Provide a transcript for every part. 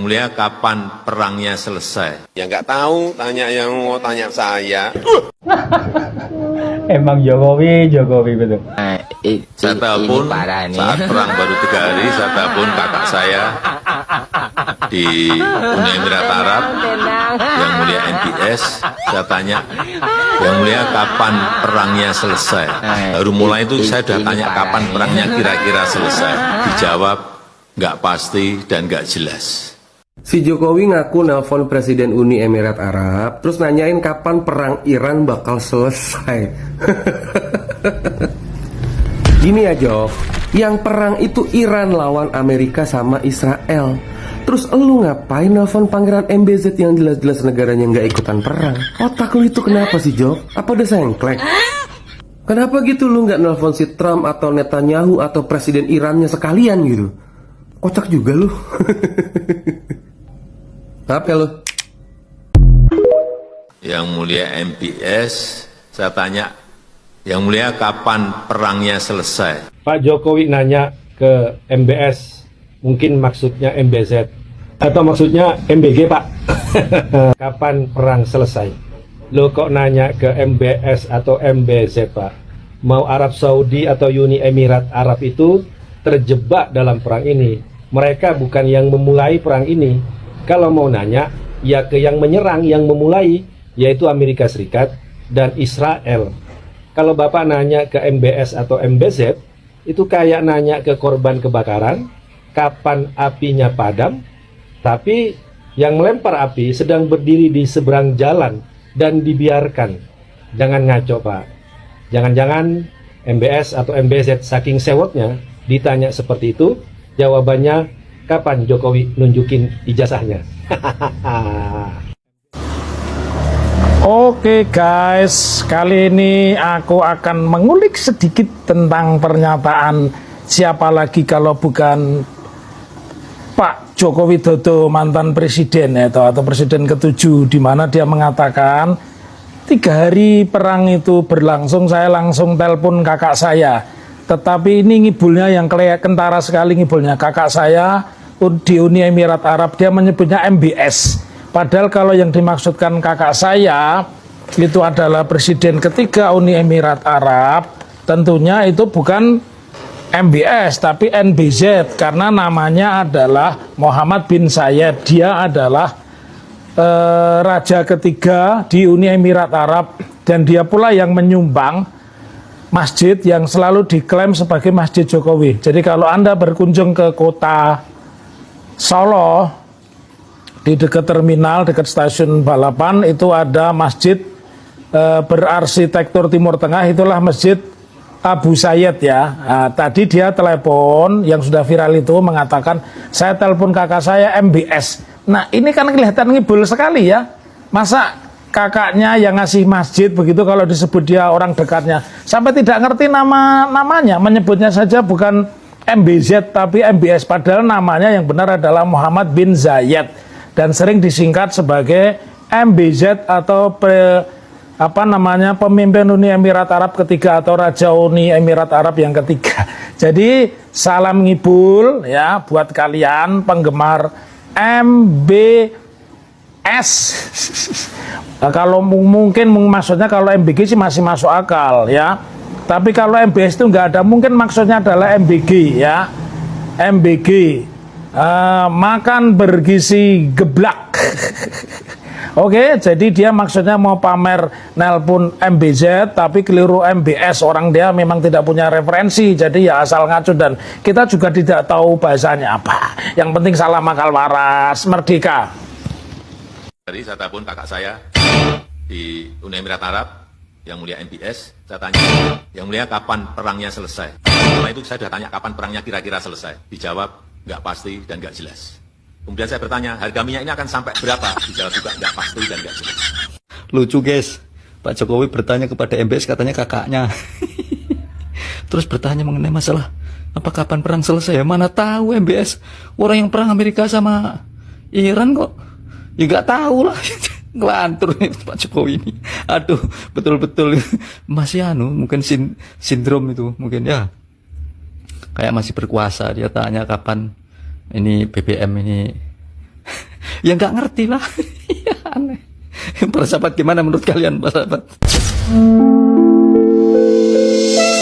Yang mulia, kapan perangnya selesai? Ya nggak tahu, tanya yang mau tanya saya. Emang Jokowi betul. Saya telepon saat perang baru 3 hari, saya telepon kakak saya di Uni Emirat Arab, Yang Mulia MBS. Saya tanya, Yang Mulia, kapan perangnya selesai? Baru mulai itu saya sudah tanya kapan perangnya kira-kira selesai. Dijawab, nggak pasti dan nggak jelas. Si Jokowi ngaku nelpon Presiden Uni Emirat Arab, terus nanyain kapan perang Iran bakal selesai. Gini ya Jok, yang perang itu Iran lawan Amerika sama Israel. Terus elu ngapain nelpon pangeran MBZ yang jelas-jelas negaranya nggak ikutan perang? Otak lu itu kenapa sih Jok? Apa udah sengklek? Kenapa gitu lu nggak nelpon si Trump atau Netanyahu atau Presiden Irannya sekalian gitu? Kocak juga lu. Apa lu? Yang Mulia MBS, saya tanya, Yang Mulia, kapan perangnya selesai? Pak Jokowi nanya ke MBS, mungkin maksudnya MBZ atau maksudnya MBG Pak. Kapan perang selesai? Lo kok nanya ke MBS atau MBZ Pak? Mau Arab Saudi atau Uni Emirat Arab itu terjebak dalam perang ini. Mereka bukan yang memulai perang ini. Kalau mau nanya, ya ke yang menyerang, yang memulai, yaitu Amerika Serikat dan Israel. Kalau Bapak nanya ke MBS atau MBZ, itu kayak nanya ke korban kebakaran, kapan apinya padam, tapi yang melempar api sedang berdiri di seberang jalan dan dibiarkan. Jangan ngaco Pak. Jangan-jangan MBS atau MBZ saking sewotnya ditanya seperti itu, jawabannya kapan Jokowi nunjukin ijazahnya. Oke guys, kali ini aku akan mengulik sedikit tentang pernyataan siapa lagi kalau bukan Pak Joko Widodo, mantan presiden atau presiden ke-7, di mana dia mengatakan 3 hari perang itu berlangsung, saya langsung telepon kakak saya. Tetapi ini ngibulnya yang kentara sekali ngibulnya. Kakak saya di Uni Emirat Arab, dia menyebutnya MBS. Padahal kalau yang dimaksudkan kakak saya itu adalah presiden ketiga Uni Emirat Arab, tentunya itu bukan MBS tapi NBZ, karena namanya adalah Mohammed bin Zayed. Dia adalah raja ketiga di Uni Emirat Arab, dan dia pula yang menyumbang masjid yang selalu diklaim sebagai Masjid Jokowi. Jadi kalau Anda berkunjung ke kota Solo, di dekat terminal, dekat stasiun balapan, itu ada masjid berarsitektur Timur Tengah, itulah Masjid Abu Sayyid ya. Nah, tadi dia telepon, yang sudah viral itu mengatakan, saya telepon kakak saya MBS. Nah ini kan kelihatan ngibul sekali ya. Masa kakaknya yang ngasih masjid begitu, kalau disebut dia orang dekatnya, sampai tidak ngerti namanya, menyebutnya saja bukan MBZ tapi MBS, padahal namanya yang benar adalah Mohammed bin Zayed dan sering disingkat sebagai MBZ atau pemimpin Uni Emirat Arab ketiga atau Raja Uni Emirat Arab yang ketiga. Jadi salam ngibul ya buat kalian penggemar MBS. Kalau mungkin maksudnya kalau MBG sih masih masuk akal ya. Tapi kalau MBS itu nggak ada, mungkin maksudnya adalah MBG ya. MBG makan bergizi geblak. Oke, jadi dia maksudnya mau pamer nelpon MBZ tapi keliru MBS. Orang dia memang tidak punya referensi, jadi ya asal ngaco, dan kita juga tidak tahu bahasanya apa. Yang penting salam akal waras, merdeka. Tadi saya telepon kakak saya di Uni Emirat Arab, Yang Mulia MBS, saya tanya, Yang Mulia, kapan perangnya selesai? Setelah itu saya sudah tanya kapan perangnya kira-kira selesai. Dijawab, nggak pasti dan nggak jelas. Kemudian saya bertanya, harga minyak ini akan sampai berapa? Dijawab juga nggak pasti dan nggak jelas. Lucu guys, Pak Jokowi bertanya kepada MBS, katanya kakaknya. Terus bertanya mengenai masalah, apa kapan perang selesai? Mana tahu MBS, orang yang perang Amerika sama Iran kok. Ya nggak tahu lah. Ngelantur nih Pak Jokowi ini. Aduh, betul-betul masih mungkin sindrom itu mungkin ya. Kayak masih berkuasa. Dia tanya kapan ini BBM ini Ya nggak ngerti lah. Ya, aneh. Para sahabat, gimana menurut kalian, para sahabat?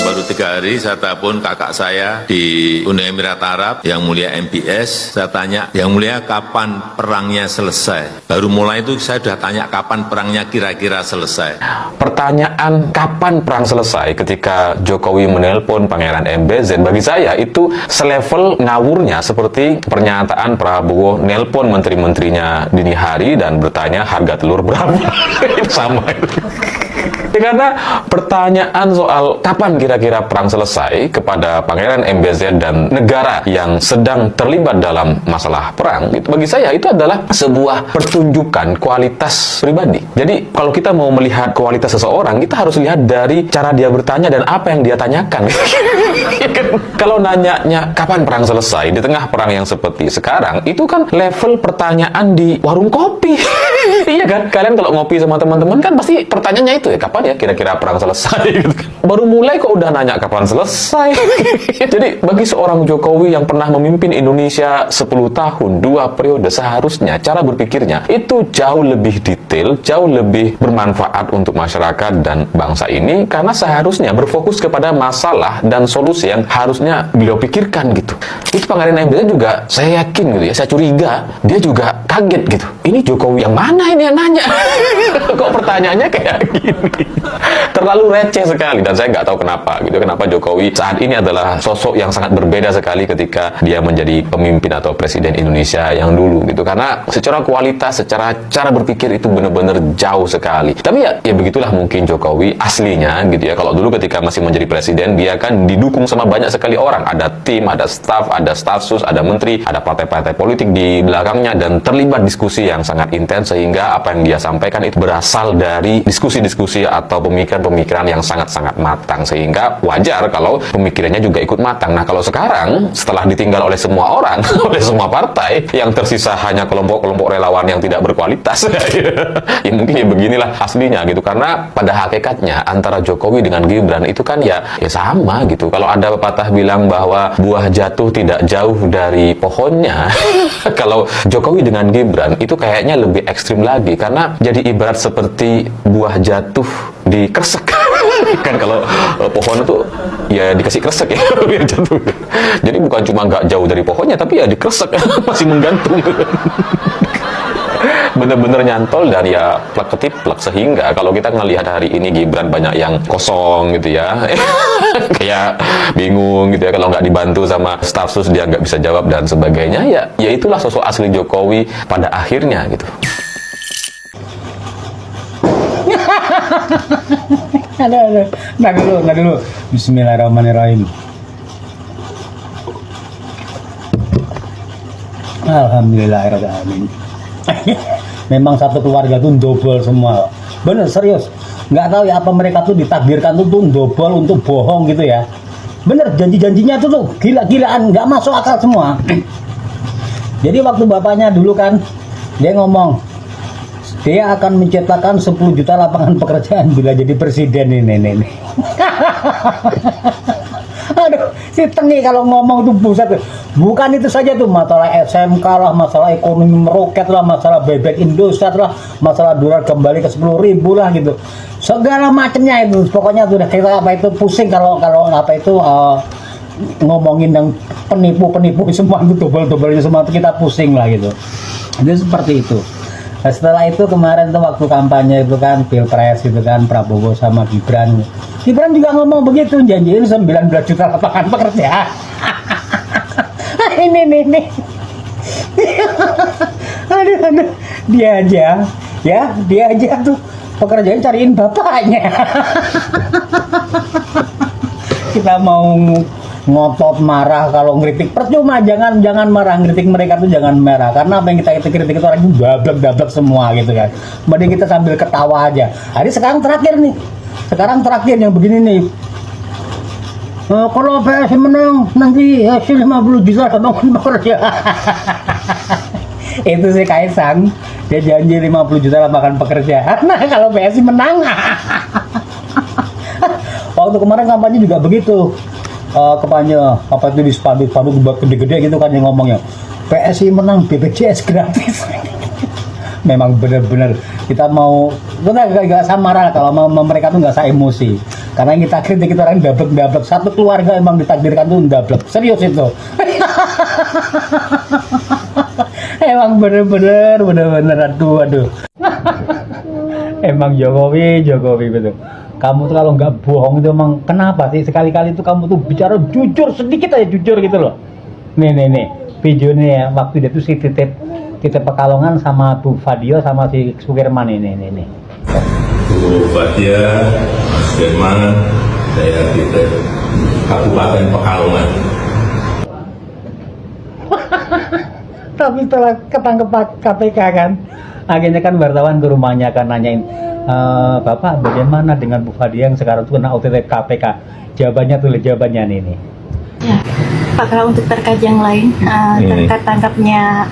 Baru 3 hari saya telepon kakak saya di Uni Emirat Arab, yang mulia MBS. Saya tanya, yang mulia kapan perangnya selesai? Baru mulai itu saya sudah tanya kapan perangnya kira-kira selesai. Pertanyaan kapan perang selesai ketika Jokowi menelpon Pangeran MBZ, bagi saya itu selevel ngawurnya seperti pernyataan Prabowo nelpon menteri-menterinya dini hari dan bertanya harga telur berapa. Itu sama. Karena pertanyaan soal kapan kira-kira perang selesai kepada Pangeran MBZ dan negara yang sedang terlibat dalam masalah perang, itu bagi saya itu adalah sebuah pertunjukan kualitas pribadi. Jadi kalau kita mau melihat kualitas seseorang, kita harus lihat dari cara dia bertanya dan apa yang dia tanyakan. Kalau nanyanya kapan perang selesai di tengah perang yang seperti sekarang, itu kan level pertanyaan di warung kopi. Iya kan? Kalian kalau ngopi sama teman-teman kan pasti pertanyaannya itu ya, kapan ya kira-kira perang selesai gitu kan. Baru mulai kok udah nanya kapan selesai. Jadi bagi seorang Jokowi yang pernah memimpin Indonesia 10 tahun, 2 periode, seharusnya cara berpikirnya itu jauh lebih detail, jauh lebih bermanfaat untuk masyarakat dan bangsa ini, karena seharusnya berfokus kepada masalah dan solusi yang harusnya beliau pikirkan gitu. Itu Pangeran MBZ juga saya yakin gitu ya, saya curiga dia juga kaget gitu. Ini Jokowi yang mana ini yang nanya? Kok pertanyaannya kayak gini? Terlalu receh sekali, dan saya nggak tahu kenapa gitu. Kenapa Jokowi saat ini adalah sosok yang sangat berbeda sekali ketika dia menjadi pemimpin atau presiden Indonesia yang dulu gitu. Karena secara kualitas, secara cara berpikir itu benar-benar jauh sekali. Tapi ya begitulah mungkin Jokowi aslinya gitu ya. Kalau dulu ketika masih menjadi presiden, dia kan didukung sama banyak sekali orang. Ada tim, ada staff, ada stafsus, ada menteri, ada partai-partai politik di belakangnya, dan terlibat diskusi yang sangat intens, sehingga apa yang dia sampaikan itu berasal dari diskusi-diskusi atau pemikiran-pemikiran yang sangat-sangat matang, sehingga wajar kalau pemikirannya juga ikut matang. Nah, kalau sekarang setelah ditinggal oleh semua orang, oleh semua partai, yang tersisa hanya kelompok-kelompok relawan yang tidak berkualitas, ya mungkin ya beginilah aslinya gitu. Karena pada hakikatnya antara Jokowi dengan Gibran itu kan ya sama gitu. Kalau ada pepatah bilang bahwa buah jatuh tidak jauh dari pohonnya, kalau Jokowi dengan Gibran itu kayaknya lebih ekstrim lagi, karena jadi ibarat seperti buah jatuh di kresek. Kan kalau pohon itu ya dikasih kresek ya biar jatuh. Jadi bukan cuma nggak jauh dari pohonnya, tapi ya dikresek, masih menggantung. Bener-bener nyantol dan ya plak ketiplak, sehingga kalau kita ngelihat hari ini Gibran banyak yang kosong gitu ya. Kayak bingung gitu ya, kalau nggak dibantu sama stafsus dia nggak bisa jawab dan sebagainya. Ya itulah sosok asli Jokowi pada akhirnya gitu. Nah dulu. Bismillahirrahmanirrahim. Alhamdulillahirrahmanirrahim. Memang satu keluarga tuh double semua. Bener, serius. Nggak tahu ya apa mereka tuh ditakdirkan tuh double untuk bohong gitu ya. Bener, janji-janjinya tuh gila-gilaan, nggak masuk akal semua. Jadi waktu bapaknya dulu kan, dia ngomong, dia akan menciptakan 10 juta lapangan pekerjaan bila jadi presiden ini. Aduh, si Tengi kalau ngomong tuh buset. Bukan itu saja tuh, masalah SMK lah, masalah ekonomi meroket lah, masalah bebek Indosat lah, masalah dolar kembali ke 10.000 lah gitu. Segala macamnya itu, pokoknya tuh udah kita apa itu pusing kalau apa itu ngomongin yang penipu semua itu double-doublenya semua itu kita pusing lah gitu. Jadi seperti itu. Nah, setelah itu kemarin tuh waktu kampanye itu kan Pilpres gitu kan, Prabowo sama Gibran juga ngomong begitu, janjiin 19 juta lapangan pekerjaan. ini aduh, dia aja tuh pekerjaan cariin bapaknya. Kita mau ngotot marah kalau ngeritik percuma, jangan marah, ngeritik mereka tuh jangan marah, karena apa yang kita kritik itu orang itu dablek semua gitu kan. Mending kita sambil ketawa aja. Hari sekarang terakhir yang begini nih, kalau PSI menang nanti hasil 50 juta lapangan pekerja. Itu sih Kaisang, dia janji 50 juta lapangan pekerjaan. Nah kalau PSI menang. Waktu kemarin kampanye juga begitu, kampanye apa itu di spanduk gede-gede gitu kan yang ngomongnya, PSI menang BPJS gratis. Memang benar-benar kita nggak usah marah kalau mereka tuh nggak usah emosi, karena yang kita kritik itu orang dablek satu keluarga emang ditakdirkan tuh dablek, serius itu. Emang bener-bener aduh. Emang Jokowi betul. Kamu tuh kalau nggak bohong itu emang kenapa sih sekali-kali itu kamu tuh bicara jujur sedikit aja jujur gitu loh. Nih video nih ya, waktu dia tuh si titip Pekalongan sama Bu Fadio sama si Sukirman ini. Bu Fadia, Mas Firman, saya titip Kabupaten Pekalongan. Tapi setelah ketangkep KPK kan, akhirnya kan wartawan ke rumahnya kan nanyain, Bapak bagaimana dengan Bu Fadia yang sekarang tuh kena OTT KPK? Jawabannya nih. Ya, Pak, kalau untuk terkait yang lain, terkait tangkapnya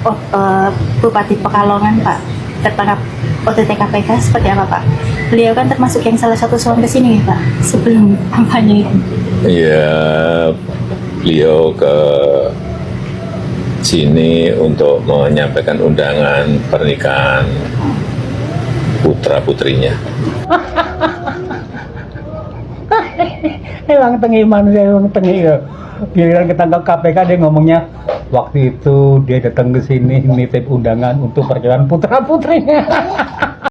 Bupati Pekalongan, Pak, tertangkap OTT KPK seperti apa, Pak? Beliau kan termasuk yang salah satu soal kesini, Pak, sebelum kampanye itu. Ya, beliau ke sini untuk menyampaikan undangan pernikahan putra-putrinya. Emang tengi manusia, emang tengi ya. Giliran ketangkap KPK dia ngomongnya waktu itu dia datang ke sini nitip undangan untuk pernikahan putra-putrinya.